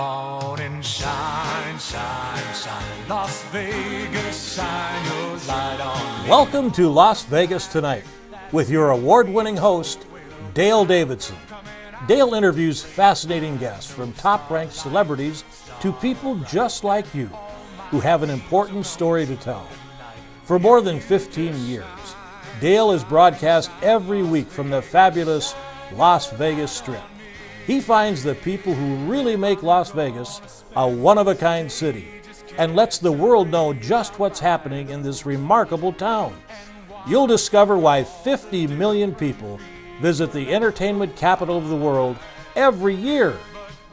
morning shine, shine, shine. Las Vegas, shine your light on me. Welcome to Las Vegas Tonight with your award-winning host, Dale Davidson. Dale interviews fascinating guests from top-ranked celebrities to people just like you who have an important story to tell. For more than 15 years, Dale has broadcast every week from the fabulous Las Vegas Strip. He finds the people who really make Las Vegas a one-of-a-kind city and lets the world know just what's happening in this remarkable town. You'll discover why 50 million people visit the entertainment capital of the world every year.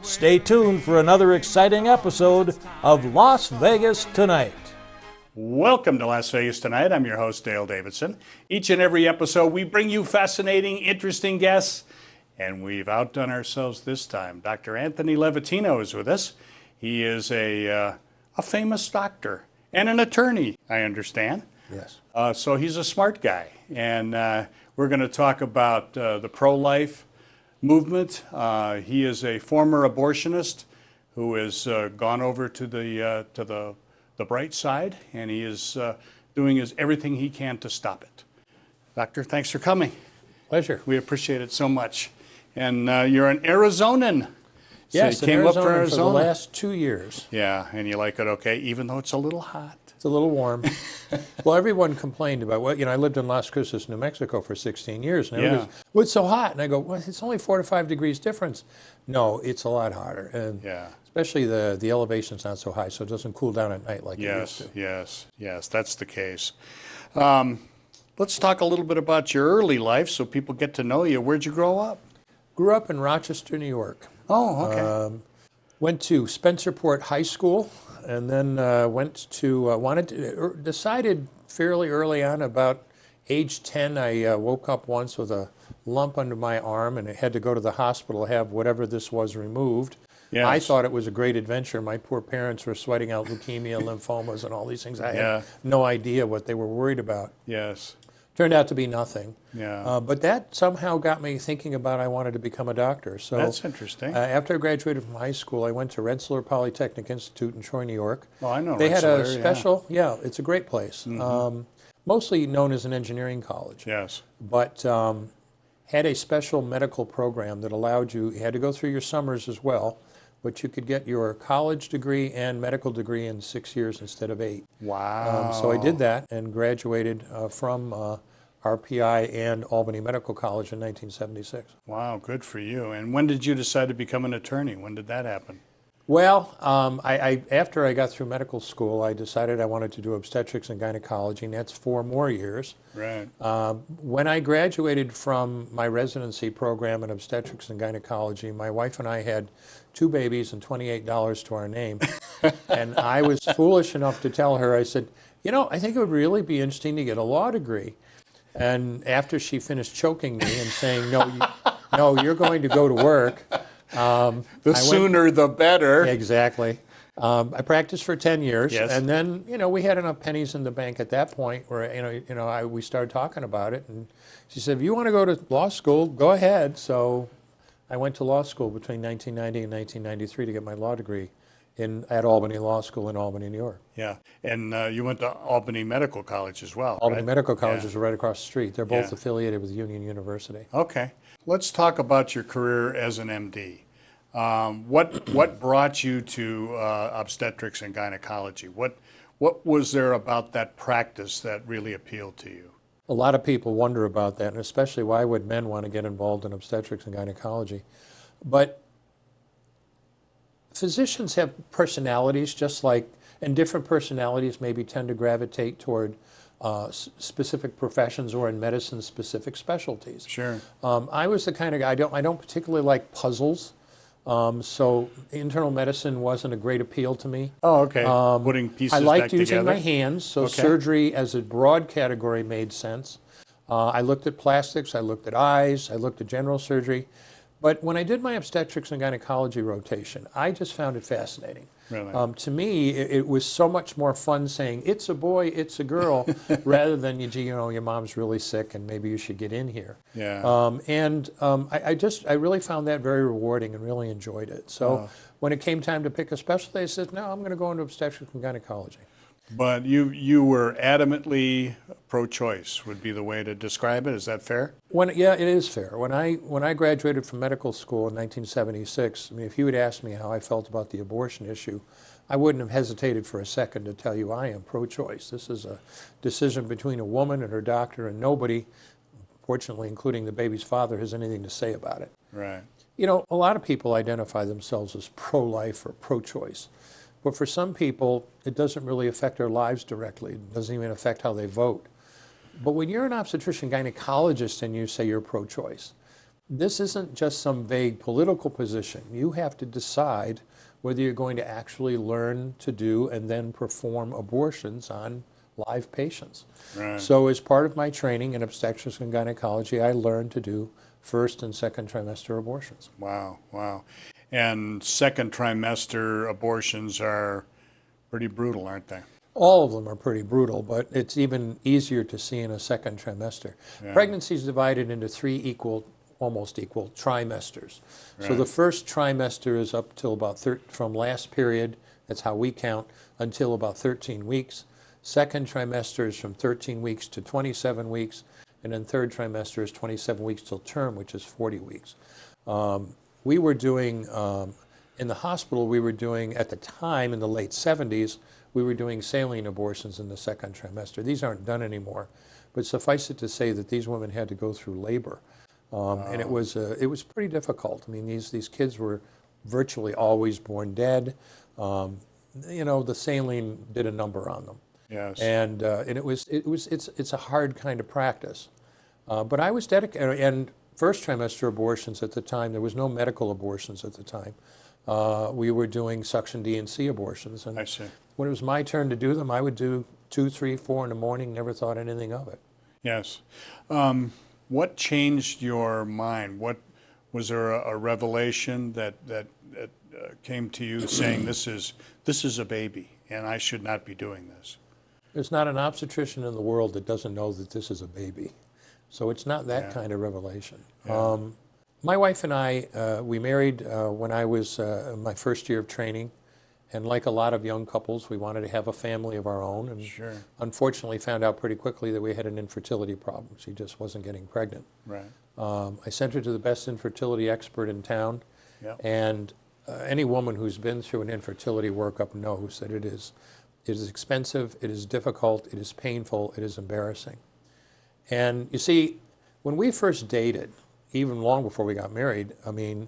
Stay tuned for another exciting episode of Las Vegas Tonight. Welcome to Las Vegas Tonight. I'm your host, Dale Davidson. Each and every episode, we bring you fascinating, interesting guests, and we've outdone ourselves this time. Dr. Anthony Levatino is with us. He is a famous doctor and an attorney, I understand. Yes. So he's a smart guy, and we're going to talk about the pro-life movement. He is a former abortionist who has gone over to the bright side, and he is doing everything he can to stop it. Doctor, thanks for coming. Pleasure. We appreciate it so much. And you're an Arizonan. Yes, so you came up for Arizona for the last 2 years. Yeah, and you like it okay, even though it's a little hot. It's a little warm. Well, everyone complained about, I lived in Las Cruces, New Mexico for 16 years. And everybody goes, well, it's so hot. And I go, well, it's only 4 to 5 degrees difference. No, it's a lot hotter. And especially the elevation's not so high, so it doesn't cool down at night like it used to. Yes, that's the case. Let's talk a little bit about your early life so people get to know you. Where'd you grow up? Grew up in Rochester, New York. Oh, okay. Went to Spencerport High School, and then decided fairly early on, about age 10, I woke up once with a lump under my arm and I had to go to the hospital to have whatever this was removed. Yes. I thought it was a great adventure. My poor parents were sweating out leukemia, lymphomas, and all these things. I had no idea what they were worried about. Yes. Turned out to be nothing. Yeah. But that somehow got me thinking about I wanted to become a doctor. So that's interesting. After I graduated from high school, I went to Rensselaer Polytechnic Institute in Troy, New York. Oh, I know They Rensselaer, had a special, it's a great place. Mm-hmm. Mostly known as an engineering college. Yes. But had a special medical program that allowed you had to go through your summers as well, but you could get your college degree and medical degree in 6 years instead of 8. Wow. So I did that and graduated from RPI and Albany Medical College in 1976. Wow, good for you. And when did you decide to become an attorney? When did that happen? Well, after I got through medical school, I decided I wanted to do obstetrics and gynecology, and that's 4 more years. Right. When I graduated from my residency program in obstetrics and gynecology, my wife and I had 2 babies and $28 to our name. And I was foolish enough to tell her, I said, I think it would really be interesting to get a law degree. And after she finished choking me and saying, no, you're going to go to work. The sooner the better. Exactly. I practiced for 10 years, and then we had enough pennies in the bank at that point where we started talking about it, and she said, "If you want to go to law school, go ahead." So I went to law school between 1990 and 1993 to get my law degree at Albany Law School in Albany, New York. Yeah, and you went to Albany Medical College as well. Albany Medical College is right across the street. They're both affiliated with Union University. Okay. Let's talk about your career as an MD. What brought you to obstetrics and gynecology? What was there about that practice that really appealed to you? A lot of people wonder about that, and especially why would men want to get involved in obstetrics and gynecology? But physicians have personalities, and different personalities maybe tend to gravitate toward specific professions or in medicine specific specialties. Sure. I was the kind of guy, I don't particularly like puzzles, so internal medicine wasn't a great appeal to me. Oh, okay. Putting pieces back together. I liked using my hands, so surgery as a broad category made sense. I looked at plastics, I looked at eyes, I looked at general surgery, But when I did my obstetrics and gynecology rotation, I just found it fascinating. Really? To me, it was so much more fun saying, it's a boy, it's a girl, rather than, you know, your mom's really sick and maybe you should get in here. Yeah. I really found that very rewarding and really enjoyed it. So when it came time to pick a specialty, I said, no, I'm going to go into obstetrics and gynecology. But you were adamantly pro-choice would be the way to describe it. Is that fair? Yeah, it is fair. When I graduated from medical school in 1976, I mean, if you had asked me how I felt about the abortion issue, I wouldn't have hesitated for a second to tell you I am pro-choice. This is a decision between a woman and her doctor, and nobody, fortunately, including the baby's father, has anything to say about it. Right. You know, a lot of people identify themselves as pro-life or pro-choice. But for some people, it doesn't really affect their lives directly. It doesn't even affect how they vote. But when you're an obstetrician gynecologist and you say you're pro-choice, this isn't just some vague political position. You have to decide whether you're going to actually learn to do and then perform abortions on live patients. Right. So as part of my training in obstetrics and gynecology, I learned to do first and second trimester abortions. Wow, wow. And second trimester abortions are pretty brutal, aren't they? All of them are pretty brutal, but it's even easier to see in a second trimester. Yeah. Pregnancy is divided into three almost equal trimesters. Right. So the first trimester is up till about from last period, that's how we count, until about 13 weeks. Second trimester is from 13 weeks to 27 weeks, and then third trimester is 27 weeks till term, which is 40 weeks. We were doing, in the hospital, we were doing, at the time, in the late 70s, we were doing saline abortions in the second trimester. These aren't done anymore, but suffice it to say that these women had to go through labor. And it was pretty difficult. I mean, these kids were virtually always born dead. You know, the saline did a number on them. Yes. And it's a hard kind of practice. But I was dedicated, and first trimester abortions at the time, there was no medical abortions at the time. We were doing suction D&C abortions. And I see. when it was my turn to do them, I would do 2, 3, 4 in the morning, never thought anything of it. Yes. What changed your mind? Was there a revelation that came to you saying this is a baby and I should not be doing this? There's not an obstetrician in the world that doesn't know that this is a baby. So it's not that kind of revelation. Yeah. My wife and I, we married when I was in my first year of training. And like a lot of young couples, we wanted to have a family of our own. And Sure. unfortunately found out pretty quickly that we had an infertility problem. She just wasn't getting pregnant. Right. I sent her to the best infertility expert in town. Yep. And any woman who's been through an infertility workup knows that it is expensive, it is difficult, it is painful, it is embarrassing. And you see, when we first dated, even long before we got married, I mean,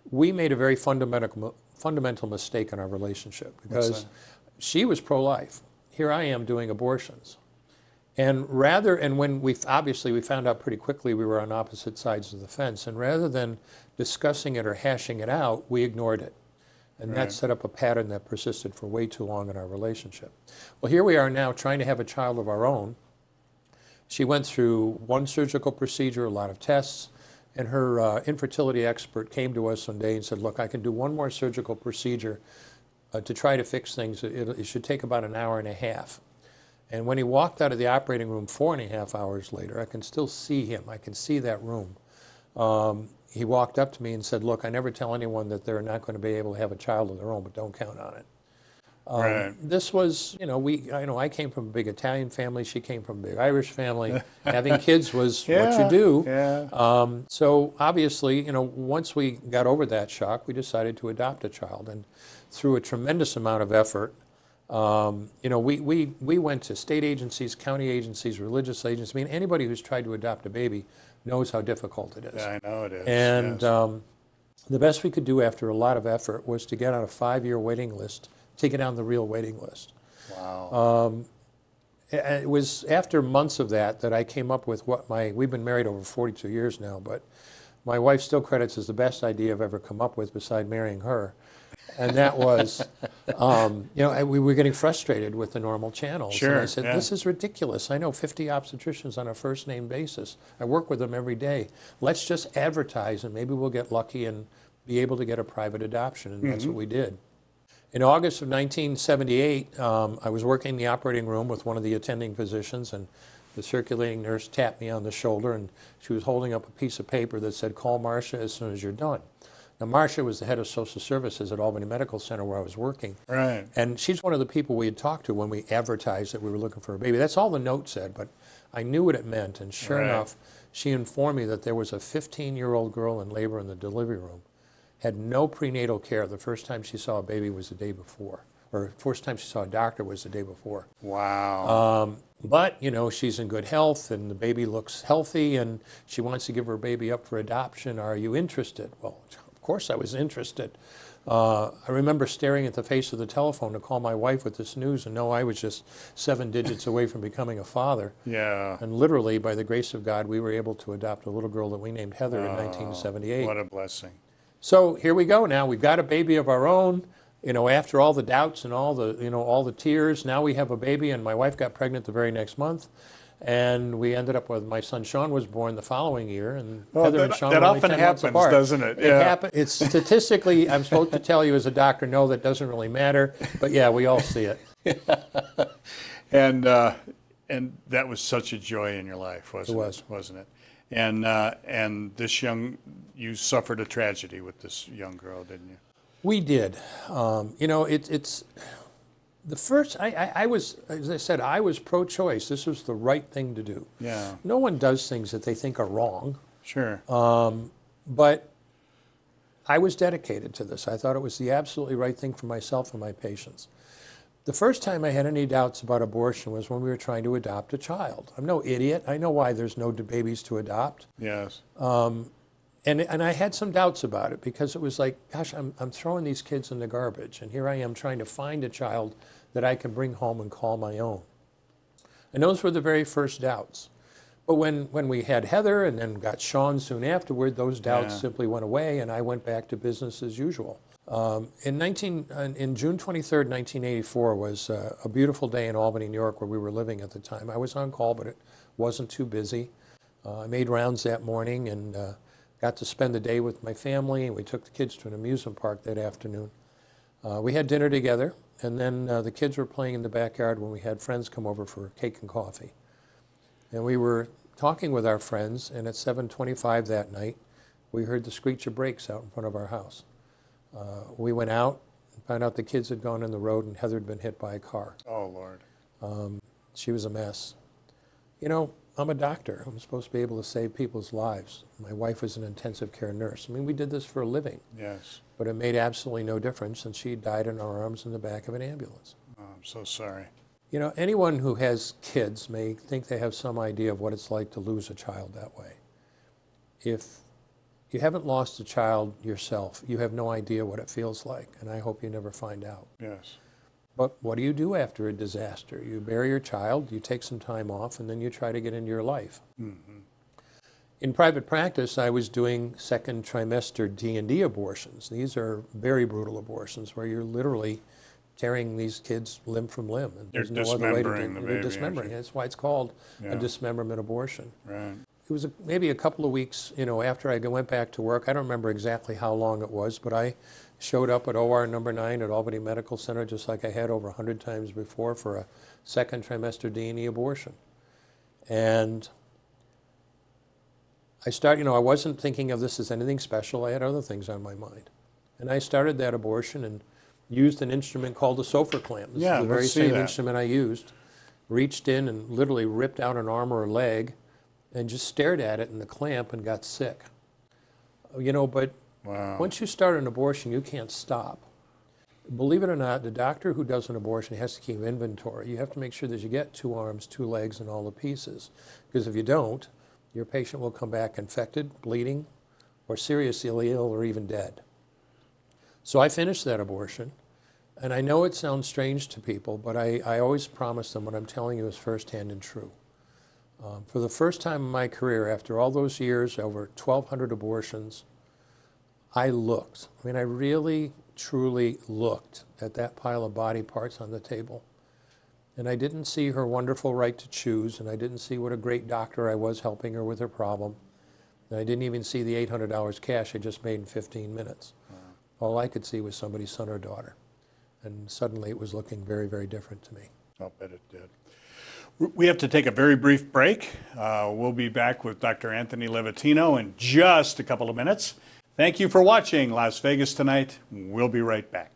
we made a very fundamental mistake in our relationship because she was pro-life. Here I am doing abortions. And when we found out pretty quickly we were on opposite sides of the fence, and rather than discussing it or hashing it out, we ignored it. And that set up a pattern that persisted for way too long in our relationship. Well, here we are now trying to have a child of our own. She went through one surgical procedure, a lot of tests, and her infertility expert came to us one day and said, look, I can do one more surgical procedure to try to fix things. It should take about an hour and a half. And when he walked out of the operating room 4.5 hours later, I can still see him. I can see that room. He walked up to me and said, look, I never tell anyone that they're not going to be able to have a child of their own, but don't count on it. Right. This was, I came from a big Italian family. She came from a big Irish family. Having kids was what you do. Yeah. So obviously, once we got over that shock, we decided to adopt a child. And through a tremendous amount of effort, we went to state agencies, county agencies, religious agencies. I mean, anybody who's tried to adopt a baby knows how difficult it is. Yeah, I know it is. And yes. The best we could do after a lot of effort was to get on a 5-year waiting list, to get on the real waiting list. Wow. It was after months of that I came up with we've been married over 42 years now, but my wife still credits as the best idea I've ever come up with beside marrying her. And that was We were getting frustrated with the normal channels. Sure, And I said, yeah. this is ridiculous. I know 50 obstetricians on a first name basis. I work with them every day. Let's just advertise and maybe we'll get lucky and be able to get a private adoption. And that's what we did. In August of 1978, I was working in the operating room with one of the attending physicians, and the circulating nurse tapped me on the shoulder, and she was holding up a piece of paper that said, call Marcia as soon as you're done. Now, Marcia was the head of social services at Albany Medical Center where I was working. Right. And she's one of the people we had talked to when we advertised that we were looking for a baby. That's all the note said, but I knew what it meant. And sure enough, she informed me that there was a 15-year-old girl in labor in the delivery room, had no prenatal care. The first time she saw a baby was the day before, or first time she saw a doctor was the day before. Wow. But, she's in good health and the baby looks healthy and she wants to give her baby up for adoption. Are you interested? Well, of course I was interested. I remember staring at the face of the telephone to call my wife with this news and know I was just 7 digits away from becoming a father. Yeah. And literally, by the grace of God, we were able to adopt a little girl that we named Heather in 1978. What a blessing. So here we go now. We've got a baby of our own. After all the doubts and all the tears, now we have a baby, and my wife got pregnant the very next month. And we ended up with my son Sean was born the following year, and Heather and Sean that were only often 10 months happens, apart. doesn't it? It happens. It's statistically, I'm supposed to tell you as a doctor, no, that doesn't really matter. But yeah, we all see it. And that was such a joy in your life, wasn't it? And you suffered a tragedy with this young girl, didn't you? We did. It's the first. I was, as I said, I was pro-choice. This was the right thing to do. Yeah. No one does things that they think are wrong. Sure. But I was dedicated to this. I thought it was the absolutely right thing for myself and my patients. The first time I had any doubts about abortion was when we were trying to adopt a child. I'm no idiot. I know why there's no babies to adopt. Yes. And I had some doubts about it because it was like, gosh, I'm throwing these kids in the garbage, and here I am trying to find a child that I can bring home and call my own. And those were the very first doubts. But when we had Heather and then got Sean soon afterward, those doubts simply went away, and I went back to business as usual. In June 23rd, 1984 was a beautiful day in Albany, New York, where we were living at the time. I was on call, but it wasn't too busy. I made rounds that morning and got to spend the day with my family, and we took the kids to an amusement park that afternoon. We had dinner together, and then the kids were playing in the backyard when we had friends come over for cake and coffee. And we were talking with our friends, and at 7:25 that night, we heard the screech of brakes out in front of our house. We went out and found out the kids had gone in the road and Heather had been hit by a car. Oh, Lord. She was a mess. I'm a doctor. I'm supposed to be able to save people's lives. My wife was an intensive care nurse. I mean, we did this for a living. Yes. But it made absolutely no difference, and she died in our arms in the back of an ambulance. Oh, I'm so sorry. Anyone who has kids may think they have some idea of what it's like to lose a child that way. If you haven't lost a child yourself, you have no idea what it feels like, and I hope you never find out. Yes. But what do you do after a disaster? You bury your child, you take some time off, and then you try to get into your life. Mm-hmm. In private practice, I was doing second trimester D&D abortions. These are very brutal abortions where you're literally tearing these kids limb from limb. And there's no other way to do it. You're dismembering. That's why it's called a dismemberment abortion. Right. It was maybe a couple of weeks, after I went back to work. I don't remember exactly how long it was, but I showed up at OR number 9 at Albany Medical Center just like I had over 100 times before for a second trimester D&E abortion. And I I wasn't thinking of this as anything special. I had other things on my mind. And I started that abortion and used an instrument called a Sofer clamp. This is the very same instrument I used. Reached in and literally ripped out an arm or a leg and just stared at it in the clamp and got sick. But once you start an abortion, you can't stop. Believe it or not, the doctor who does an abortion has to keep inventory. You have to make sure that you get 2 arms, 2 legs, and all the pieces. Because if you don't, your patient will come back infected, bleeding, or seriously ill, or even dead. So I finished that abortion. And I know it sounds strange to people, but I always promise them what I'm telling you is firsthand and true. For the first time in my career, after all those years, over 1,200 abortions, I looked. I mean, I really truly looked at that pile of body parts on the table, and I didn't see her wonderful right to choose, and I didn't see what a great doctor I was helping her with her problem, and I didn't even see the $800 cash I just made in 15 minutes. Wow. All I could see was somebody's son or daughter, and suddenly it was looking very, very different to me. I'll bet it did. We have to take a very brief break. We'll be back with Dr. Anthony Levatino in just a couple of minutes. Thank you for watching Las Vegas Tonight. We'll be right back.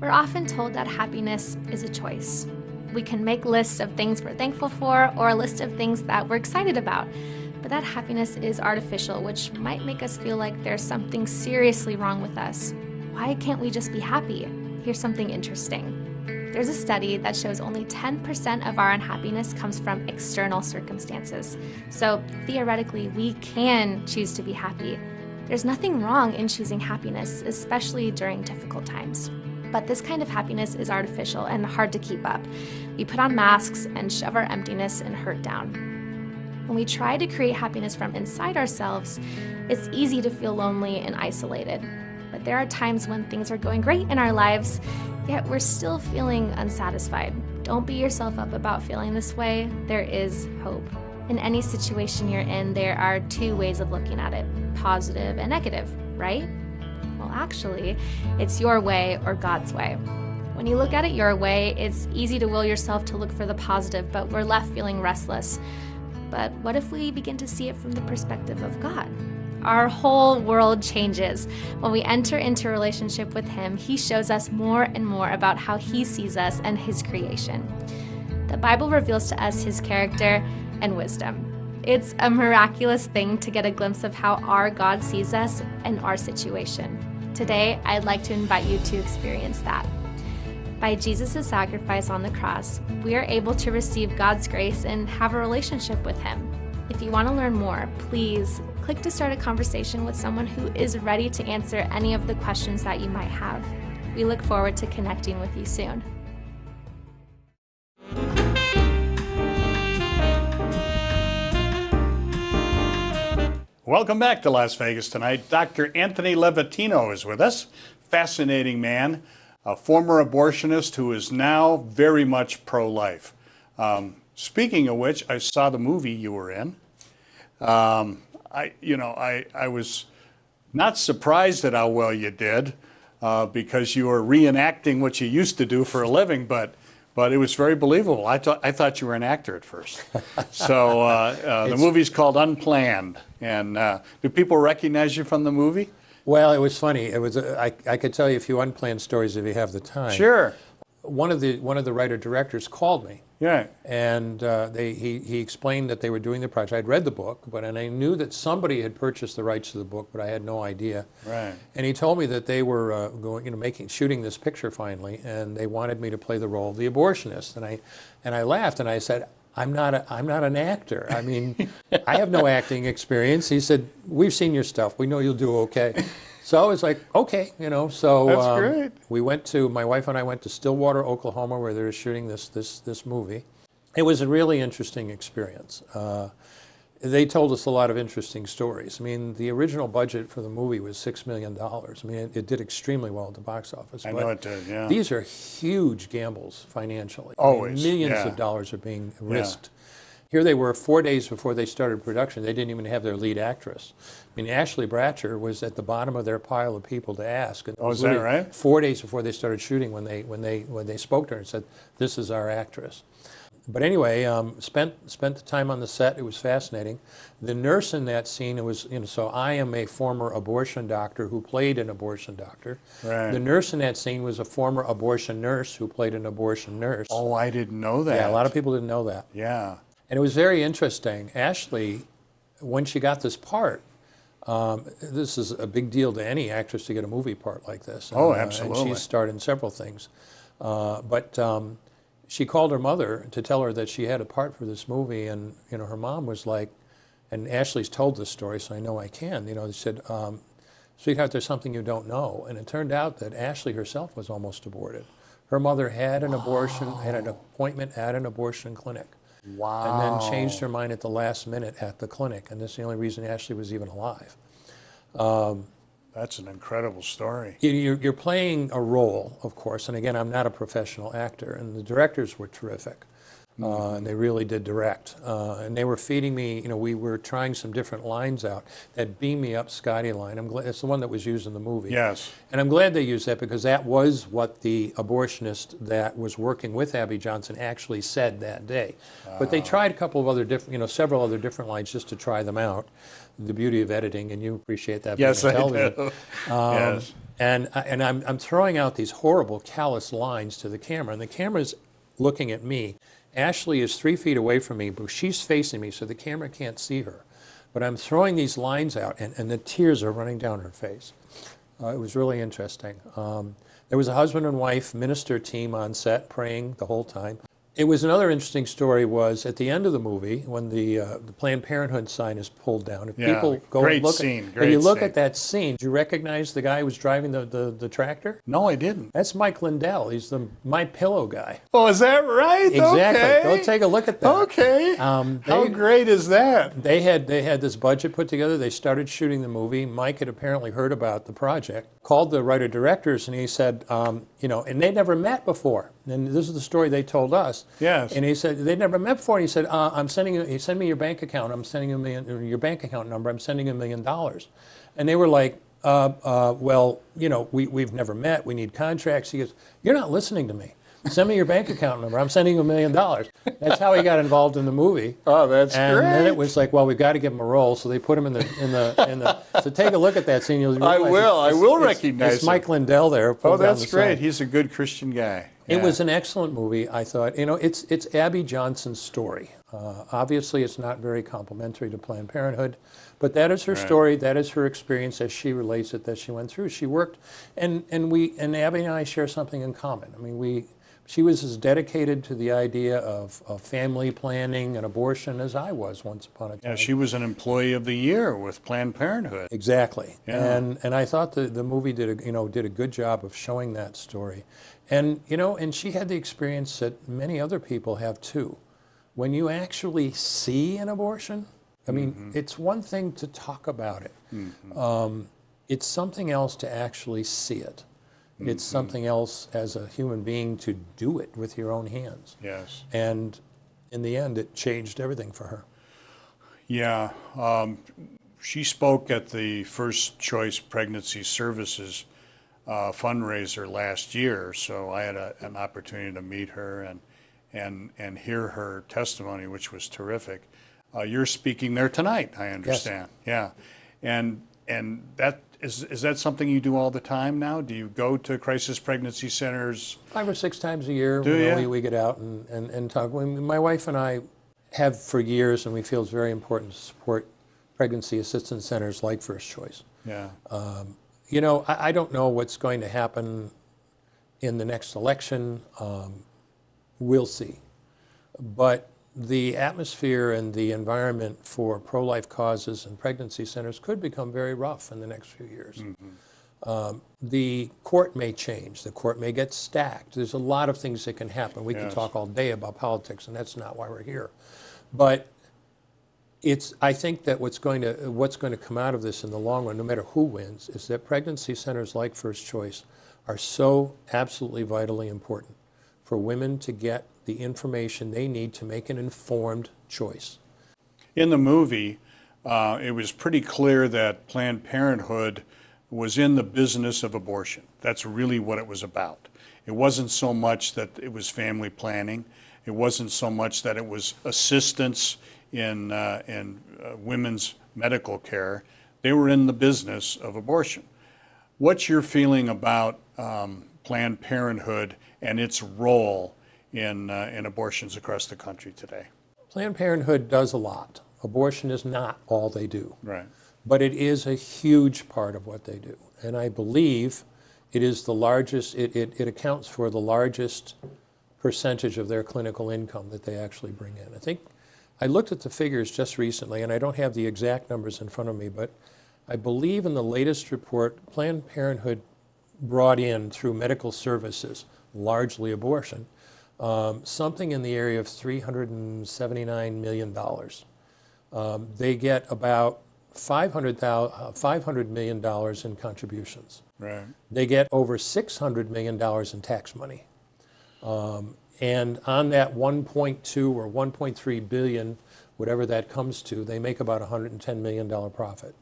We're often told that happiness is a choice. We can make lists of things we're thankful for or a list of things that we're excited about. But that happiness is artificial, which might make us feel like there's something seriously wrong with us. Why can't we just be happy? Here's something interesting. There's a study that shows only 10% of our unhappiness comes from external circumstances. So theoretically, we can choose to be happy. There's nothing wrong in choosing happiness, especially during difficult times. But this kind of happiness is artificial and hard to keep up. We put on masks and shove our emptiness and hurt down. When we try to create happiness from inside ourselves, it's easy to feel lonely and isolated. But there are times when things are going great in our lives, yet we're still feeling unsatisfied. Don't beat yourself up about feeling this way. There is hope. In any situation you're in, there are two ways of looking at it, positive and negative, right? Well, actually, it's your way or God's way. When you look at it your way, it's easy to will yourself to look for the positive, but we're left feeling restless. But what if we begin to see it from the perspective of God? Our whole world changes. When we enter into a relationship with Him, He shows us more and more about how He sees us and His creation. The Bible reveals to us His character and wisdom. It's a miraculous thing to get a glimpse of how our God sees us and our situation. Today, I'd like to invite you to experience that. By Jesus' sacrifice on the cross, we are able to receive God's grace and have a relationship with Him. If you want to learn more, please click to start a conversation with someone who is ready to answer any of the questions that you might have. We look forward to connecting with you soon. Welcome back to Las Vegas Tonight. Dr. Anthony Levatino is with us. Fascinating man, a former abortionist who is now very much pro-life. Speaking of which, I saw the movie you were in. I was not surprised at how well you did because you were reenacting what you used to do for a living, but but it was very believable. I thought you were an actor at first. So the movie's called Unplanned. And do people recognize you from the movie? Well, it was funny. It was I could tell you a few unplanned stories if you have the time. Sure. One of the writer-directors called me. Yeah. And he explained that they were doing the project. I'd read the book, and I knew that somebody had purchased the rights to the book, but I had no idea. Right. And he told me that they were shooting this picture finally, and they wanted me to play the role of the abortionist. And I laughed and I said, I'm not an actor. I mean, I have no acting experience. He said, we've seen your stuff. We know you'll do okay. So I was like, okay, So that's great. My wife and I went to Stillwater, Oklahoma, where they were shooting this movie. It was a really interesting experience. They told us a lot of interesting stories. I mean, the original budget for the movie was $6 million. I mean, it did extremely well at the box office. I know it did, yeah. These are huge gambles financially. Always, millions of dollars are being risked. Here they were 4 days before they started production. They didn't even have their lead actress. I mean, Ashley Bratcher was at the bottom of their pile of people to ask. And is that right? 4 days before they started shooting, when they spoke to her and said, "This is our actress." But anyway, spent the time on the set. It was fascinating. The nurse in that scene, it was, so I am a former abortion doctor who played an abortion doctor. Right. The nurse in that scene was a former abortion nurse who played an abortion nurse. Oh, I didn't know that. Yeah, a lot of people didn't know that. Yeah. And it was very interesting. Ashley, when she got this part, this is a big deal to any actress to get a movie part like this. Oh, absolutely. And she's starred in several things. But she called her mother to tell her that she had a part for this movie, and her mom was like, and Ashley's told this story, so I know I can. They said, "Sweetheart, there's something you don't know." And it turned out that Ashley herself was almost aborted. Her mother had an abortion, had an appointment at an abortion clinic. Wow. And then changed her mind at the last minute at the clinic, and that's the only reason Ashley was even alive. That's an incredible story. You're playing a role, of course, and again, I'm not a professional actor, and the directors were terrific, and they really did direct. And they were feeding me, we were trying some different lines out. That Beam Me Up Scotty line, I'm glad, it's the one that was used in the movie. Yes. And I'm glad they used that, because that was what the abortionist that was working with Abby Johnson actually said that day. But they tried a couple of other different, several other different lines just to try them out. The beauty of editing, and you appreciate that. Yes, being on I television. do. Yes. And I'm throwing out these horrible, callous lines to the camera, and the camera's looking at me. Ashley is 3 feet away from me, but she's facing me, so the camera can't see her. But I'm throwing these lines out, and the tears are running down her face. It was really interesting. There was a husband and wife minister team on set praying the whole time. It was another interesting story was at the end of the movie when the Planned Parenthood sign is pulled down. If people go and look if you look at that scene, do you recognize the guy who was driving the tractor? No, I didn't. That's Mike Lindell. He's the My Pillow guy. Oh, is that right? Exactly. Okay. Go take a look at that. Okay. How great is that? They had this budget put together. They started shooting the movie. Mike had apparently heard about the project, called the writer-directors, and he said, and they'd never met before. And this is the story they told us. Yes. And he said, they'd never met before. And he said, send me your bank account. I'm sending you your bank account number. I'm sending you $1 million. And they were like, well, we've never met. We need contracts. He goes, you're not listening to me. Send me your bank account number. I'm sending you $1 million. That's how he got involved in the movie. Oh, that's great. And then it was like, well, we've got to give him a role, so they put him in the. So take a look at that scene. You'll realize I will recognize it's Mike Lindell there. Oh, that's great. He's a good Christian guy. Yeah. It was an excellent movie, I thought. It's Abby Johnson's story. Obviously, it's not very complimentary to Planned Parenthood, but that is her story. That is her experience as she relates it that she went through. She worked, and Abby and I share something in common. I mean, she was as dedicated to the idea of family planning and abortion as I was once upon a time. Yeah, she was an employee of the year with Planned Parenthood. Exactly. Yeah. And I thought the movie did a good job of showing that story. And and she had the experience that many other people have too. When you actually see an abortion, I mean, it's one thing to talk about it. It's something else to actually see it. It's something else as a human being to do it with your own hands. Yes. And in the end, it changed everything for her. Yeah. She spoke at the First Choice Pregnancy Services fundraiser last year, so I had an opportunity to meet her and hear her testimony, which was terrific. You're speaking there tonight, I understand. Yes. Yeah, and that is that something you do all the time now? Do you go to crisis pregnancy centers? 5 or 6 times a year. Do you? We get out and talk. My wife and I have for years, and we feel it's very important to support pregnancy assistance centers like First Choice. Yeah. You know, I don't know what's going to happen in the next election. We'll see. But the atmosphere and the environment for pro-life causes and pregnancy centers could become very rough in the next few years. Mm-hmm. The court may change. The court may get stacked. There's a lot of things that can happen. We can talk all day about politics, and that's not why we're here. But I think that what's going to come out of this in the long run, no matter who wins, is that pregnancy centers like First Choice are so absolutely vitally important for women to get the information they need to make an informed choice. In the movie, it was pretty clear that Planned Parenthood was in the business of abortion. That's really what it was about. It wasn't so much that it was family planning. It wasn't so much that it was assistance in women's medical care. They were in the business of abortion. What's your feeling about Planned Parenthood and its role in abortions across the country today? Planned Parenthood does a lot. Abortion is not all they do. Right. But it is a huge part of what they do. And I believe it is the largest, it accounts for the largest percentage of their clinical income that they actually bring in. I think I looked at the figures just recently, and I don't have the exact numbers in front of me, but I believe in the latest report, Planned Parenthood brought in through medical services, largely abortion, something in the area of $379 million. They get about $500 million in contributions. Right. They get over $600 million in tax money. And on that 1.2 or 1.3 billion, whatever that comes to, they make about $110 million profit.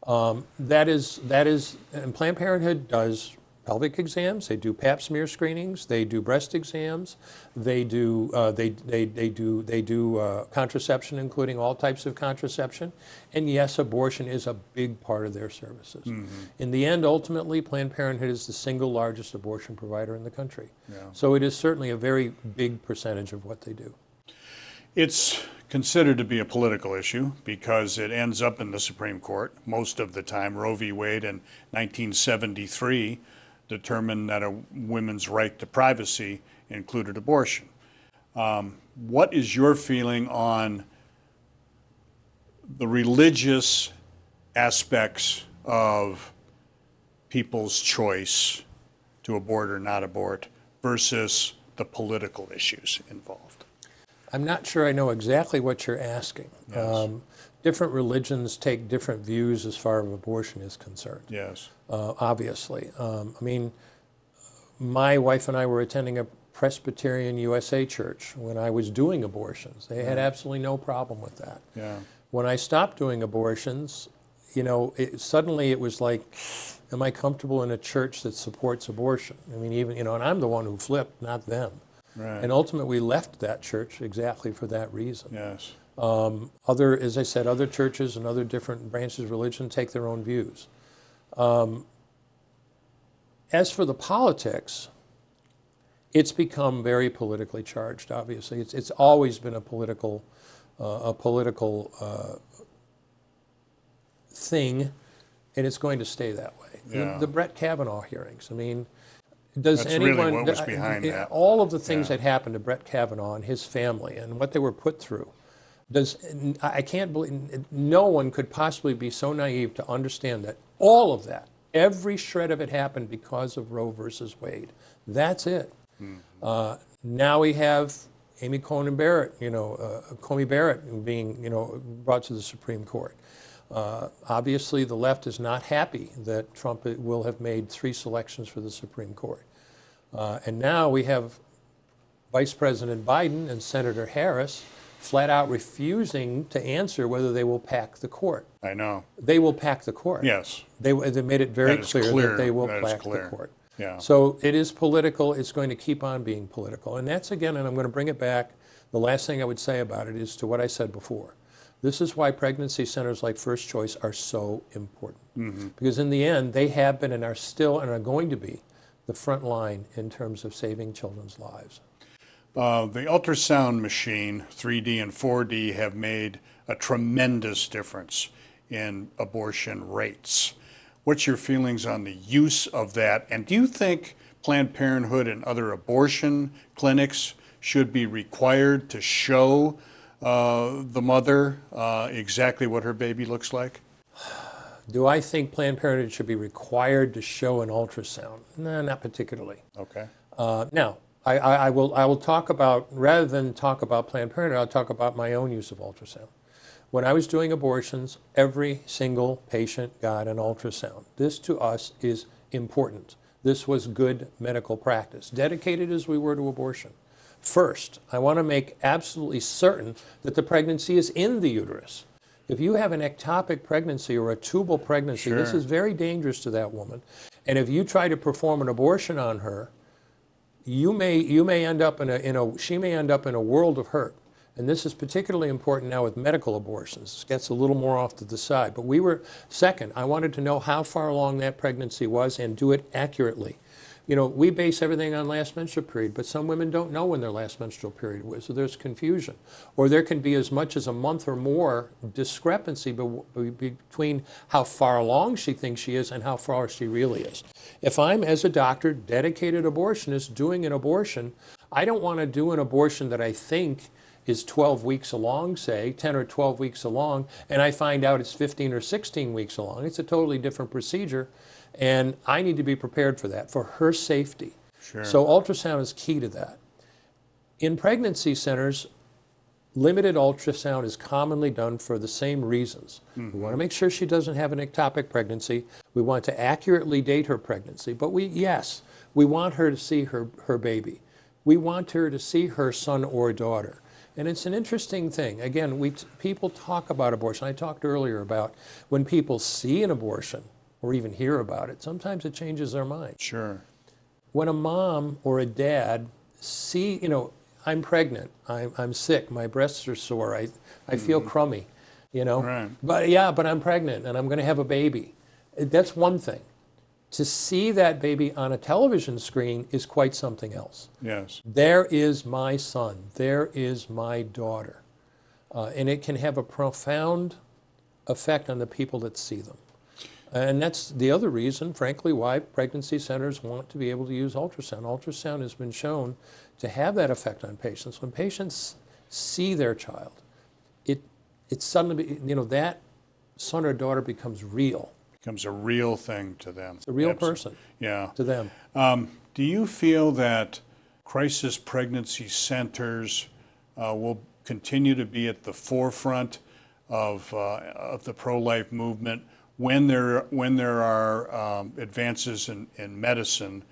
That is, and Planned Parenthood does pelvic exams, they do pap smear screenings, they do breast exams, they do contraception, including all types of contraception, and yes, abortion is a big part of their services. Mm-hmm. In the end, ultimately, Planned Parenthood is the single largest abortion provider in the country. Yeah. So it is certainly a very big percentage of what they do. It's considered to be a political issue because it ends up in the Supreme Court most of the time. Roe v. Wade in 1973 determined that a woman's right to privacy included abortion. What is your feeling on the religious aspects of people's choice to abort or not abort versus the political issues involved? I'm not sure I know exactly what you're asking. Yes. Different religions take different views as far as abortion is concerned. Yes. Obviously. I mean, my wife and I were attending a Presbyterian USA church when I was doing abortions. They had absolutely no problem with that. Yeah. When I stopped doing abortions, you know, suddenly it was like, am I comfortable in a church that supports abortion? I mean, even, you know, and I'm the one who flipped, not them. Right. And ultimately we left that church exactly for that reason. Yes. As I said, other churches and other different branches of religion take their own views. As for the politics, it's become very politically charged, obviously. It's always been a political thing, and it's going to stay that way. Yeah. The Brett Kavanaugh hearings, I mean, does That's anyone... really what was behind that. All of the things that happened to Brett Kavanaugh and his family and what they were put through, I can't believe, no one could possibly be so naive to understand that all of that, every shred of it happened because of Roe versus Wade. That's it. Mm-hmm. Now we have Amy Coney Barrett, being, brought to the Supreme Court. Obviously, the left is not happy that Trump will have made 3 selections for the Supreme Court. And now we have Vice President Biden and Senator Harris flat out refusing to answer whether they will pack the court. I know. They will pack the court. Yes. They made it very That is clear that they will That is pack the clear. court. Yeah. So it is political. It's going to keep on being political. And that's, again, and I'm going to bring it back, the last thing I would say about it is to what I said before. This is why pregnancy centers like First Choice are so important. Mm-hmm. Because in the end, they have been and are still and are going to be the front line in terms of saving children's lives. The ultrasound machine, 3D and 4D, have made a tremendous difference in abortion rates. What's your feelings on the use of that? And do you think Planned Parenthood and other abortion clinics should be required to show the mother exactly what her baby looks like? Do I think Planned Parenthood should be required to show an ultrasound? No, not particularly. Okay. Now, I will talk about, rather than talk about Planned Parenthood, I'll talk about my own use of ultrasound. When I was doing abortions, every single patient got an ultrasound. This to us is important. This was good medical practice, dedicated as we were to abortion. First, I want to make absolutely certain that the pregnancy is in the uterus. If you have an ectopic pregnancy or a tubal pregnancy, Sure. this is very dangerous to that woman. And if you try to perform an abortion on her, she may end up in a world of hurt. And this is particularly important now with medical abortions. It gets a little more off to the side. But second, I wanted to know how far along that pregnancy was and do it accurately. You know, we base everything on last menstrual period, but some women don't know when their last menstrual period was, so there's confusion. Or there can be as much as a month or more discrepancy between how far along she thinks she is and how far she really is. If I'm, as a doctor, dedicated abortionist, doing an abortion, I don't want to do an abortion that I think is 12 weeks along, say, 10 or 12 weeks along, and I find out it's 15 or 16 weeks along. It's a totally different procedure. And I need to be prepared for that, for her safety. Sure. So ultrasound is key to that. In pregnancy centers, limited ultrasound is commonly done for the same reasons. Mm-hmm. We want to make sure she doesn't have an ectopic pregnancy. We want to accurately date her pregnancy. But we want her to see her baby. We want her to see her son or daughter. And it's an interesting thing. Again, people talk about abortion. I talked earlier about when people see an abortion, or even hear about it, sometimes it changes their mind. Sure. When a mom or a dad see, I'm pregnant, I'm sick, my breasts are sore, I feel crummy, Right. But I'm pregnant and I'm going to have a baby. That's one thing. To see that baby on a television screen is quite something else. Yes. There is my son, there is my daughter. And it can have a profound effect on the people that see them. And that's the other reason, frankly, why pregnancy centers want to be able to use ultrasound. Ultrasound has been shown to have that effect on patients. When patients see their child, it suddenly, that son or daughter becomes real. Becomes a real thing to them. It's a real person. Yeah. To them. Do you feel that crisis pregnancy centers will continue to be at the forefront of the pro-life movement when there are advances in medicine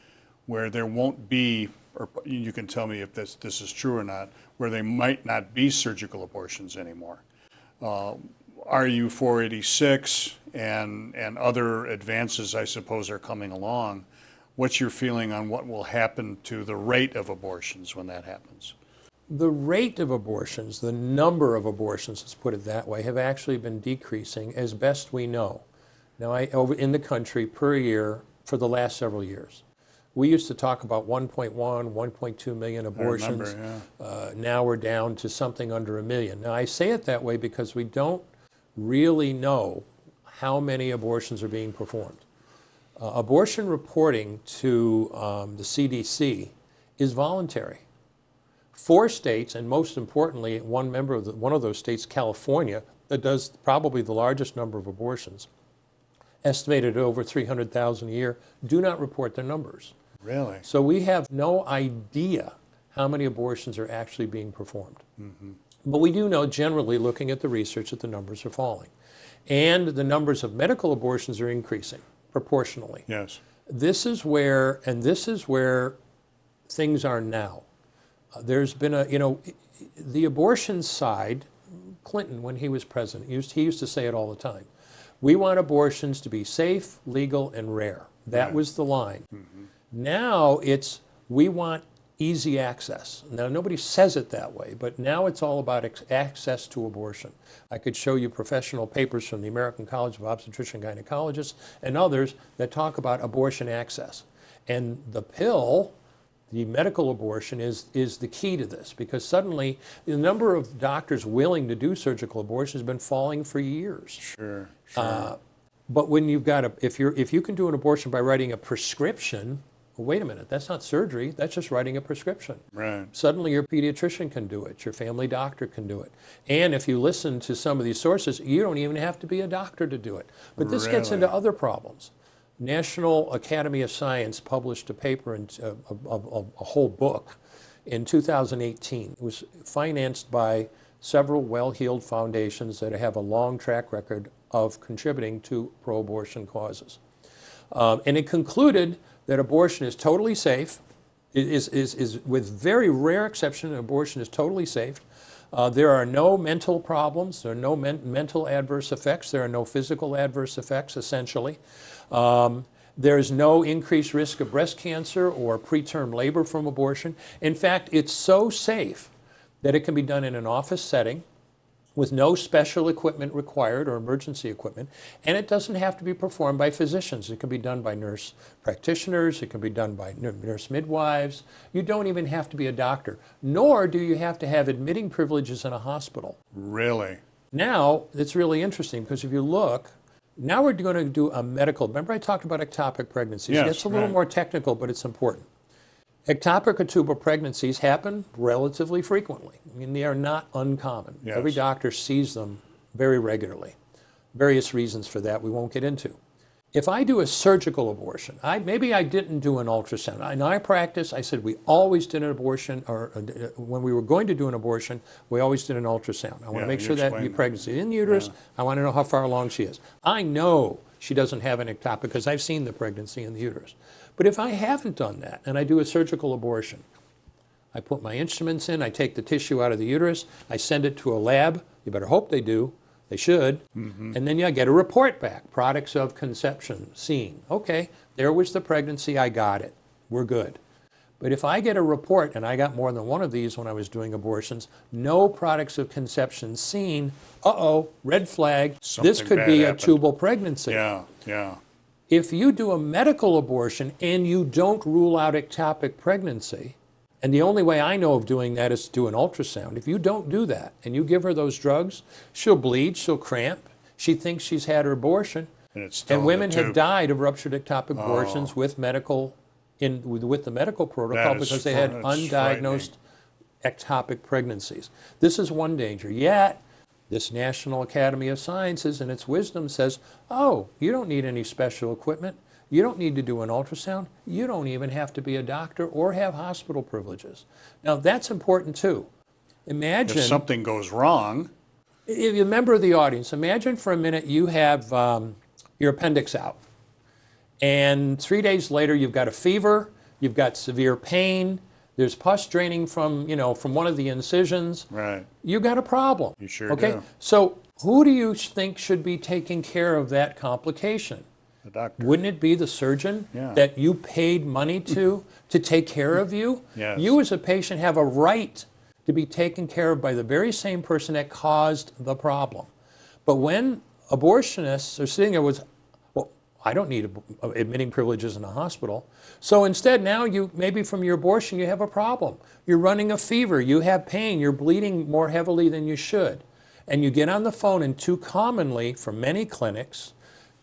where there won't be, or you can tell me if this is true or not, where there might not be surgical abortions anymore? RU 486 and other advances, I suppose, are coming along. What's your feeling on what will happen to the rate of abortions when that happens? The rate of abortions, the number of abortions, let's put it that way, have actually been decreasing as best we know. Now, over in the country per year for the last several years. We used to talk about 1.1, 1.2 million abortions. I remember, yeah. Now we're down to something under 1 million. Now, I say it that way because we don't really know how many abortions are being performed. Abortion reporting to the CDC is voluntary. 4 states, and most importantly, one of those states, California, that does probably the largest number of abortions, estimated at over 300,000 a year, do not report their numbers. Really? So we have no idea how many abortions are actually being performed. Mm-hmm. But we do know, generally, looking at the research, that the numbers are falling. And the numbers of medical abortions are increasing proportionally. Yes. This is where things are now. There's been the abortion side, Clinton, when he was president, he used to say it all the time. We want abortions to be safe, legal, and rare. That was the line. Now it's, we want easy access. Now, nobody says it that way, but now it's all about access to abortion. I could show you professional papers from the American College of Obstetrician and Gynecologists and others that talk about abortion access. And the pill, the medical abortion, is the key to this, because suddenly the number of doctors willing to do surgical abortion has been falling for years. Sure. But when you've got if you can do an abortion by writing a prescription, well, wait a minute, that's not surgery, that's just writing a prescription. Right. Suddenly your pediatrician can do it, your family doctor can do it. And if you listen to some of these sources, you don't even have to be a doctor to do it. But this gets into other problems. National Academy of Science published a paper, a whole book, in 2018. It was financed by several well-heeled foundations that have a long track record of contributing to pro-abortion causes. And it concluded that abortion is totally safe, is with very rare exception, abortion is totally safe. There are no mental problems, there are no mental adverse effects, there are no physical adverse effects, essentially. There is no increased risk of breast cancer or preterm labor from abortion. In fact, it's so safe that it can be done in an office setting with no special equipment required or emergency equipment, and it doesn't have to be performed by physicians. It can be done by nurse practitioners, it can be done by nurse midwives. You don't even have to be a doctor, nor do you have to have admitting privileges in a hospital. Really? Now, it's really interesting, because if you look, now we're going to do a medical, remember I talked about ectopic pregnancies? Yes, It's a little more technical, but it's important. Ectopic or tubal pregnancies happen relatively frequently. I mean, they are not uncommon. Yes. Every doctor sees them very regularly. Various reasons for that we won't get into. If I do a surgical abortion, maybe I didn't do an ultrasound. In our practice, I said we always did an abortion, or when we were going to do an abortion, we always did an ultrasound. I want to make sure that the pregnancy is in the uterus. I want to know how far along she is. I know she doesn't have an ectopic because I've seen the pregnancy in the uterus. But if I haven't done that and I do a surgical abortion, I put my instruments in, I take the tissue out of the uterus, I send it to a lab. You better hope they do. They should. And then I get a report back. Products of conception seen. Okay, there was the pregnancy, I got it. We're good. But if I get a report, and I got more than one of these when I was doing abortions, no products of conception seen, red flag, this could be a tubal pregnancy. Yeah. If you do a medical abortion and you don't rule out ectopic pregnancy, and the only way I know of doing that is to do an ultrasound. If you don't do that and you give her those drugs, she'll bleed, she'll cramp, she thinks she's had her abortion. And women have died of ruptured ectopic abortions with the medical protocol because they had undiagnosed ectopic pregnancies. This is one danger. Yet, this National Academy of Sciences in its wisdom says, oh, you don't need any special equipment. You don't need to do an ultrasound. You don't even have to be a doctor or have hospital privileges. Now, that's important too. Imagine if something goes wrong. If you're a member of the audience, imagine for a minute you have your appendix out. And 3 days later, you've got a fever, you've got severe pain, there's pus draining from one of the incisions. Right. You got a problem. You sure do. So who do you think should be taking care of that complication? The doctor. Wouldn't it be the surgeon that you paid money to take care of you? Yes. You as a patient have a right to be taken care of by the very same person that caused the problem. But when abortionists are sitting there with, well, I don't need admitting privileges in a hospital. So instead now maybe from your abortion you have a problem. You're running a fever, you have pain, you're bleeding more heavily than you should. And you get on the phone, and too commonly for many clinics,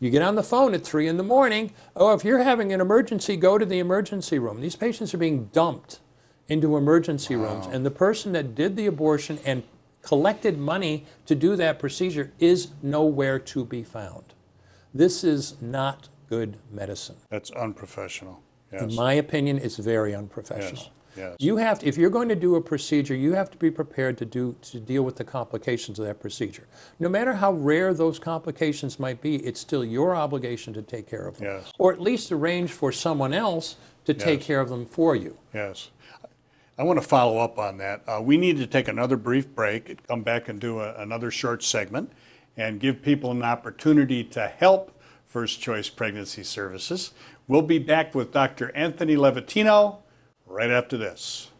you get on the phone at 3 in the morning, oh, if you're having an emergency, go to the emergency room. These patients are being dumped into emergency rooms, and the person that did the abortion and collected money to do that procedure is nowhere to be found. This is not good medicine. That's unprofessional. Yes. In my opinion, it's very unprofessional. Yes. Yes. You have to, if you're going to do a procedure, you have to be prepared to deal with the complications of that procedure. No matter how rare those complications might be, it's still your obligation to take care of them. Yes. Or at least arrange for someone else to take care of them for you. Yes. I want to follow up on that. We need to take another brief break and come back and do another short segment and give people an opportunity to help First Choice Pregnancy Services. We'll be back with Dr. Anthony Levatino right after this.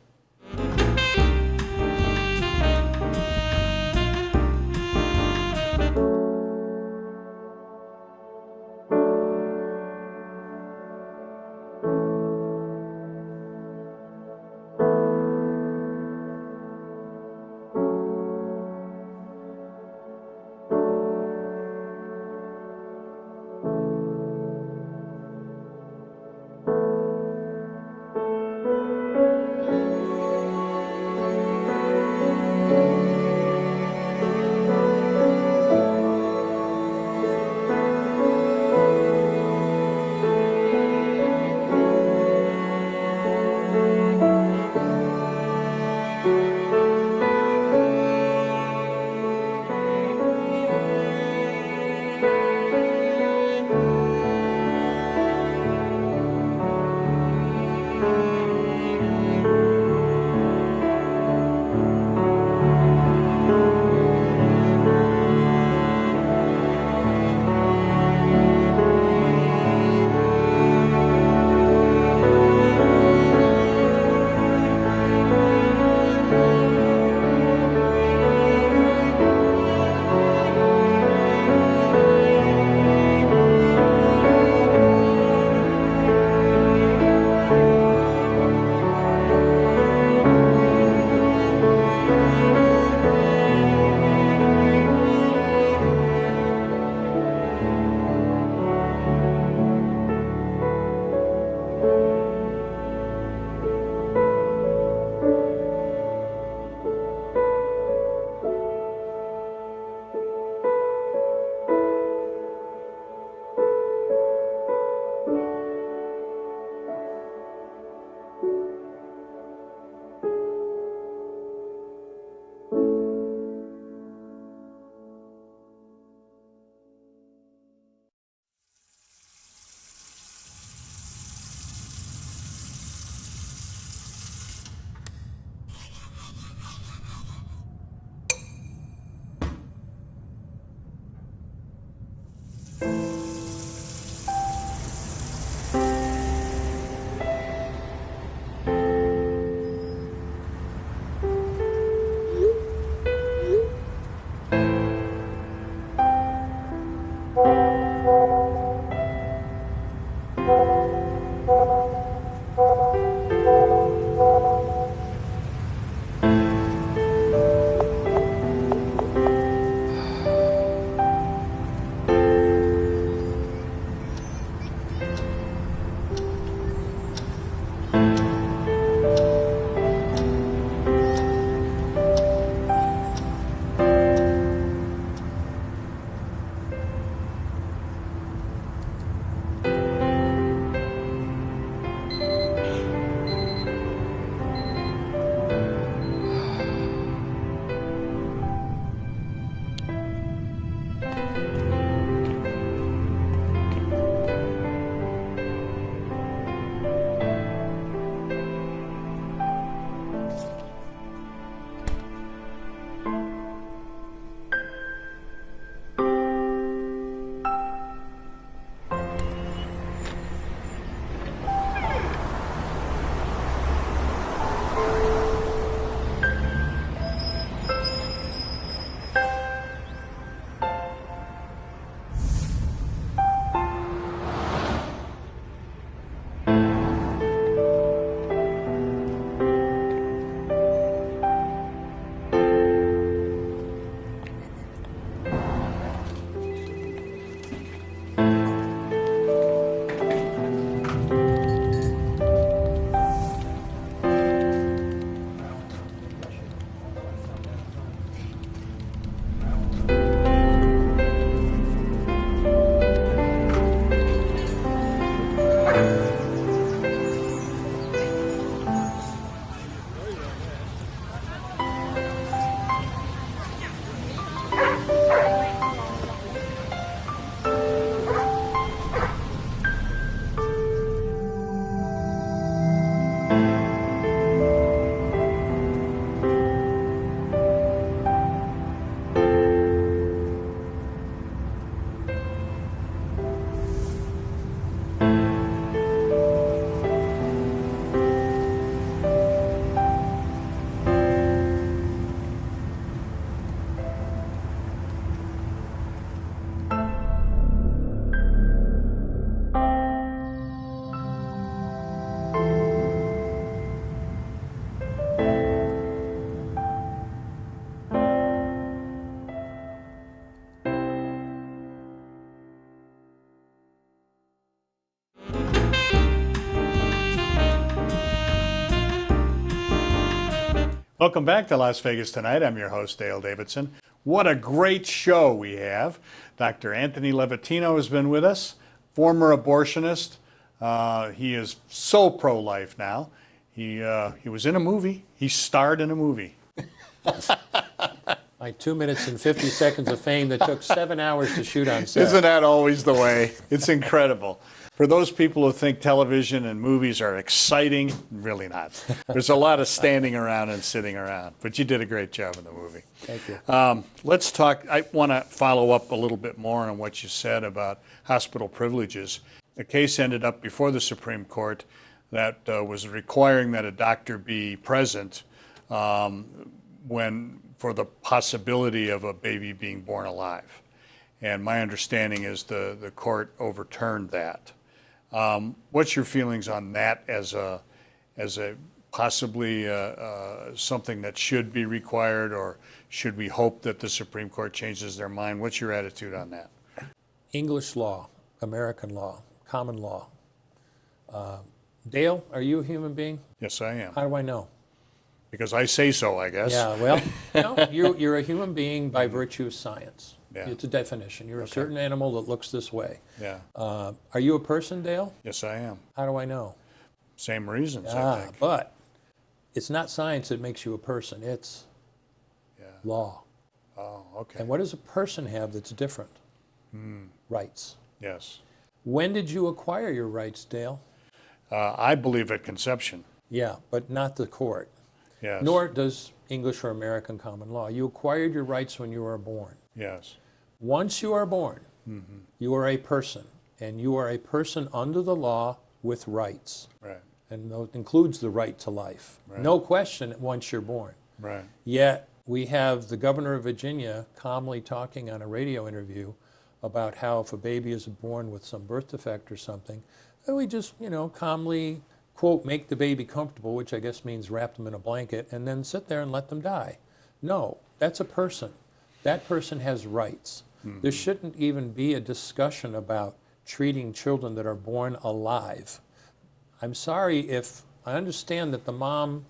Welcome back to Las Vegas Tonight. I'm your host, Dale Davidson. What a great show we have. Dr. Anthony Levatino has been with us, former abortionist. He is so pro-life now. He was in a movie. He starred in a movie. My 2 minutes and 50 seconds of fame that took 7 hours to shoot on set. Isn't that always the way? It's incredible. For those people who think television and movies are exciting, really not. There's a lot of standing around and sitting around, but you did a great job in the movie. Thank you. Let's talk. I want to follow up a little bit more on what you said about hospital privileges. A case ended up before the Supreme Court that was requiring that a doctor be present for the possibility of a baby being born alive. And my understanding is the court overturned that. What's your feelings on that as a possibly something that should be required, or should we hope that the Supreme Court changes their mind? What's your attitude on that? English law, American law, common law. Dale, are you a human being? Yes, I am. How do I know? Because I say so, I guess. Yeah, well, no, you're a human being by virtue of science. Yeah. It's a definition. You're a certain animal that looks this way. Yeah. Are you a person, Dale? Yes, I am. How do I know? Same reasons, I think. But it's not science that makes you a person. It's law. Oh, okay. And what does a person have that's different? Rights. Yes. When did you acquire your rights, Dale? I believe at conception. Yeah, but not the court. Yes. Nor does English or American common law. You acquired your rights when you were born. Yes. Once you are born, you are a person, and you are a person under the law with rights. Right. And that includes the right to life. Right. No question once you're born. Right. Yet we have the governor of Virginia calmly talking on a radio interview about how if a baby is born with some birth defect or something, then we just, calmly, quote, make the baby comfortable, which I guess means wrap them in a blanket, and then sit there and let them die. No, that's a person. That person has rights. There shouldn't even be a discussion about treating children that are born alive. I'm sorry if I understand that the mom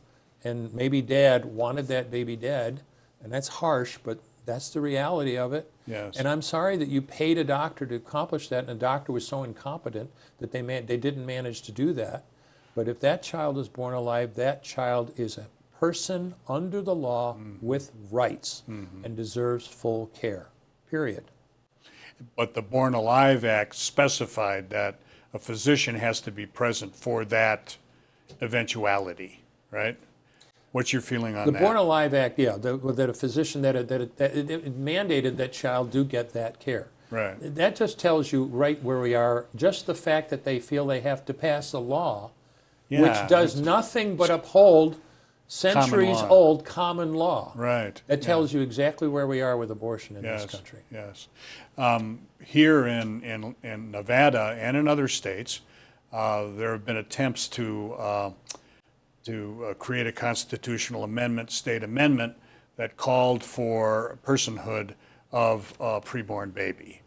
and maybe dad wanted that baby dead, and that's harsh, but that's the reality of it. Yes. And I'm sorry that you paid a doctor to accomplish that, and the doctor was so incompetent that they didn't manage to do that. But if that child is born alive, that child is a person under the law with rights and deserves full care, period. But the Born Alive Act specified that a physician has to be present for that eventuality, right? What's your feeling on that? The Born Alive Act, that a physician, that it mandated that child do get that care. Right. That just tells you right where we are, just the fact that they feel they have to pass a law which does nothing but uphold centuries-old common law. Right. That tells you exactly where we are with abortion in this country. Yes. Here in Nevada and in other states, there have been attempts to create a constitutional amendment, state amendment, that called for personhood of a preborn baby.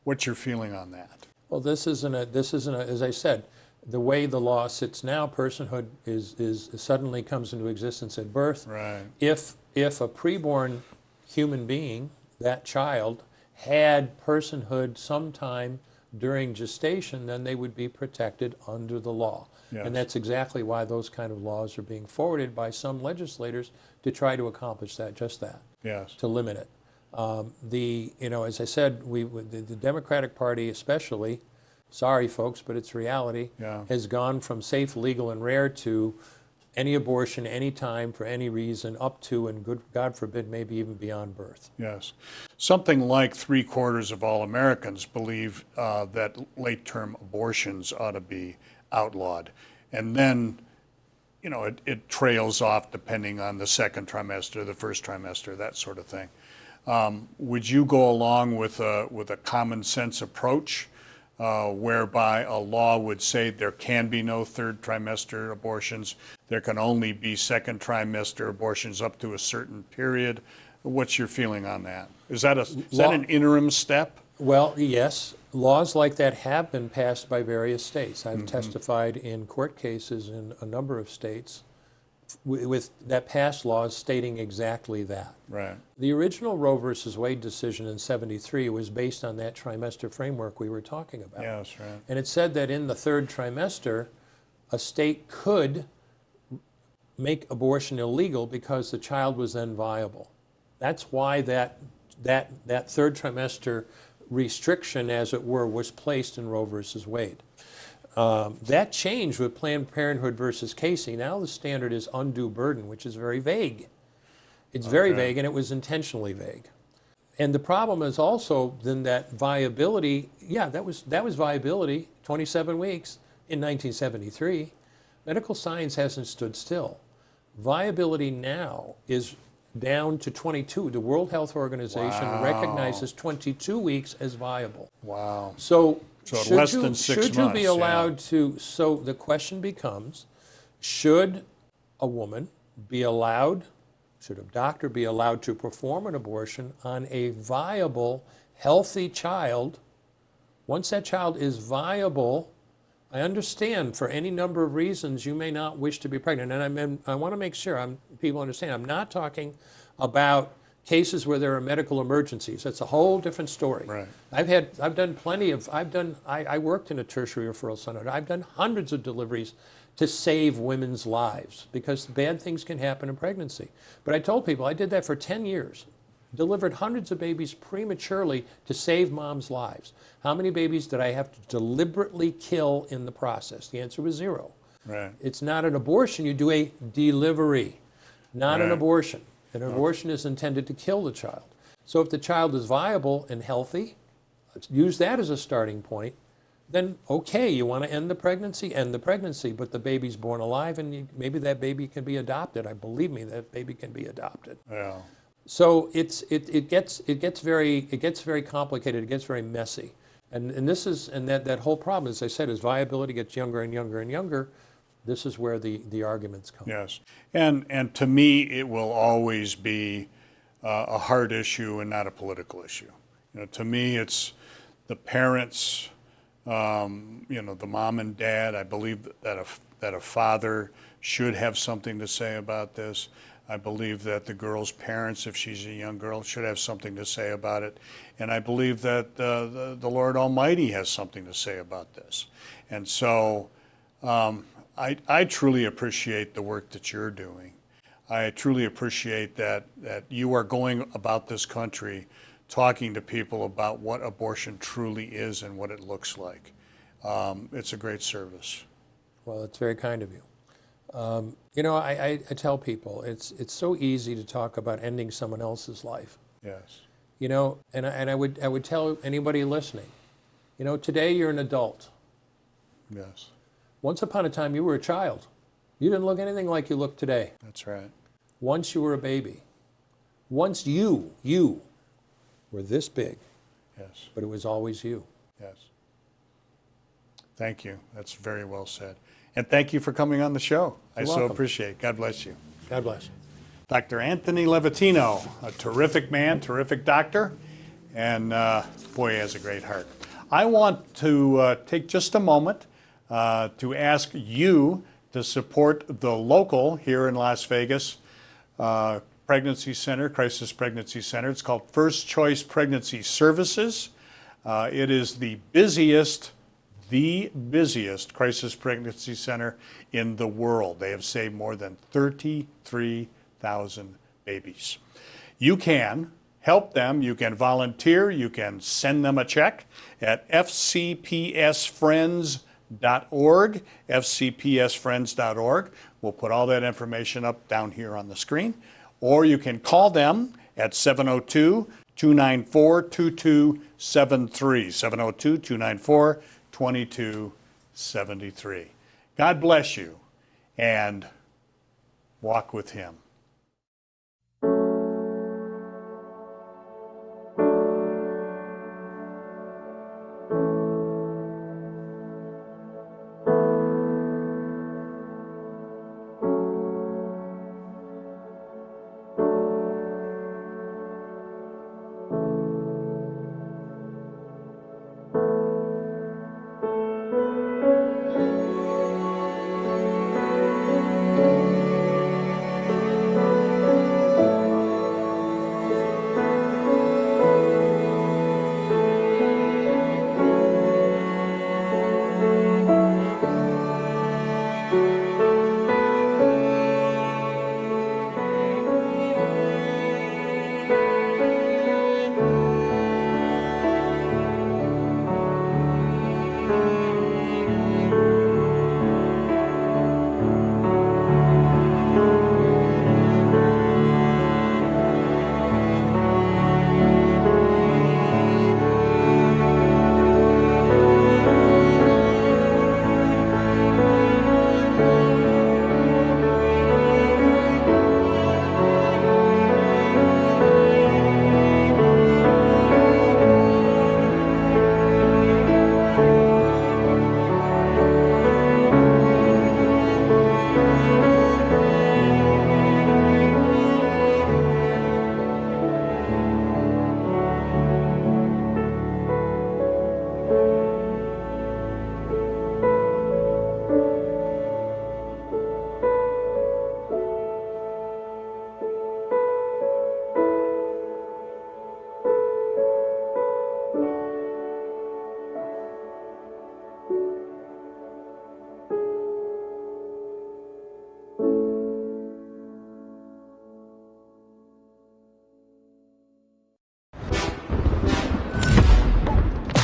What's your feeling on that? Well, this isn't as I said, the way the law sits now, personhood is suddenly comes into existence at birth. Right. If a preborn human being, that child, had personhood sometime during gestation, then they would be protected under the law. Yes. And that's exactly why those kind of laws are being forwarded by some legislators to try to accomplish that, just that. Yes. To limit it. As I said, the Democratic Party especially, sorry folks, but it's reality, has gone from safe, legal, and rare to any abortion, any time, for any reason, up to, and God forbid, maybe even beyond birth. Yes. Something like 3/4 of all Americans believe that late-term abortions ought to be outlawed. And then, it trails off depending on the second trimester, the first trimester, that sort of thing. Would you go along with a common sense approach whereby a law would say there can be no third trimester abortions, there can only be second trimester abortions up to a certain period? What's your feeling on that? Is that an interim step? Well, yes. Laws like that have been passed by various states. I've testified in court cases in a number of states with that passed laws stating exactly that. Right. The original Roe versus Wade decision in '73 was based on that trimester framework we were talking about. Yes, right. And it said that in the third trimester, a state could make abortion illegal because the child was then viable. That's why that third trimester restriction, as it were, was placed in Roe versus Wade. That changed with Planned Parenthood versus Casey. Now the standard is undue burden, which is very vague. It's very vague, and it was intentionally vague. And the problem is also then that viability, that was viability, 27 weeks in 1973. Medical science hasn't stood still. Viability now is down to 22. The World Health Organization recognizes 22 weeks as viable. Wow. So less than 6 months. Should you be allowed to, so the question becomes, should a woman be allowed, should a doctor be allowed to perform an abortion on a viable, healthy child? Once that child is viable, I understand for any number of reasons you may not wish to be pregnant. And I want to make sure people understand, I'm not talking about cases where there are medical emergencies. That's a whole different story. Right. I've done plenty of, I worked in a tertiary referral center. I've done hundreds of deliveries to save women's lives because bad things can happen in pregnancy. But I told people I did that for 10 years. Delivered hundreds of babies prematurely to save moms' lives. How many babies did I have to deliberately kill in the process? The answer was 0. Right. It's not an abortion. You do a delivery, not an abortion. An abortion is intended to kill the child. So if the child is viable and healthy, use that as a starting point, then okay, you want to end the pregnancy, but the baby's born alive and maybe that baby can be adopted. Believe me, that baby can be adopted. Yeah. So it gets very complicated. It gets very messy, and that whole problem, as I said, as viability gets younger and younger and younger. This is where the arguments come. Yes, and to me, it will always be a hard issue and not a political issue. To me, it's the parents, the mom and dad. I believe that a father should have something to say about this. I believe that the girl's parents, if she's a young girl, should have something to say about it. And I believe that the Lord Almighty has something to say about this. And so I truly appreciate the work that you're doing. I truly appreciate that you are going about this country talking to people about what abortion truly is and what it looks like. It's a great service. Well, it's very kind of you. I tell people it's so easy to talk about ending someone else's life. Yes. And I would tell anybody listening, today you're an adult. Yes. Once upon a time you were a child. You didn't look anything like you look today. That's right. Once you were a baby. Once you were this big. Yes. But it was always you. Yes. Thank you. That's very well said. And thank you for coming on the show. You're so welcome. appreciate it. God bless you. God bless you. Dr. Anthony Levatino, a terrific man, terrific doctor, and boy, he has a great heart. I want to take just a moment to ask you to support the local here in Las Vegas pregnancy center, crisis pregnancy center. It's called First Choice Pregnancy Services. It is the busiest crisis pregnancy center in the world. They have saved more than 33,000 babies. You can help them. You can volunteer. You can send them a check at fcpsfriends.org, fcpsfriends.org. We'll put all that information up down here on the screen. Or you can call them at 702-294-2273, 702-294-2273. God bless you, and walk with Him.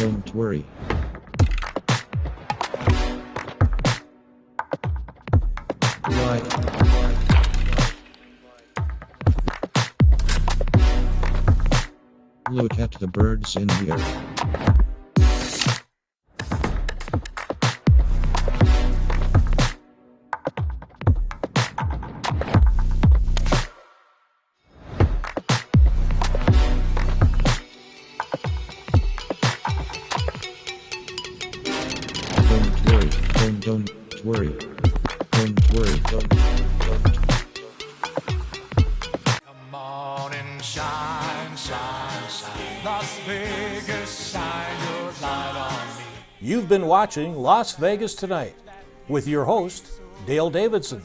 Don't worry. Why? Look at the birds in here. Don't worry, don't worry. Don't worry, don't. Come on and shine, shine, shine. Las Vegas, shine your light on me. You've been watching Las Vegas Tonight with your host, Dale Davidson.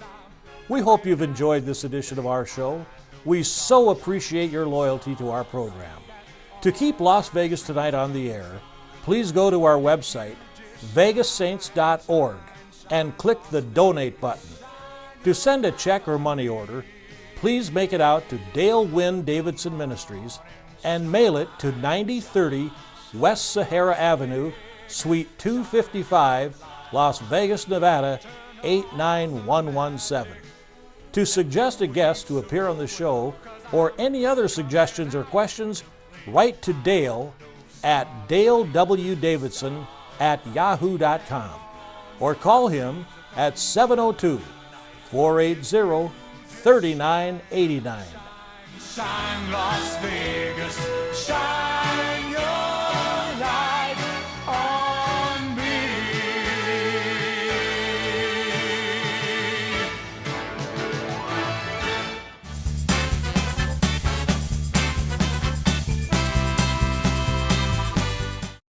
We hope you've enjoyed this edition of our show. We so appreciate your loyalty to our program. To keep Las Vegas Tonight on the air, please go to our website, vegassaints.org, and click the Donate button. To send a check or money order, please make it out to Dale Wynn Davidson Ministries and mail it to 9030 West Sahara Avenue, Suite 255, Las Vegas, Nevada, 89117. To suggest a guest to appear on the show or any other suggestions or questions, write to Dale at dalewdavidson@yahoo.com or call him at 702-480-3989. Shine, Las Vegas.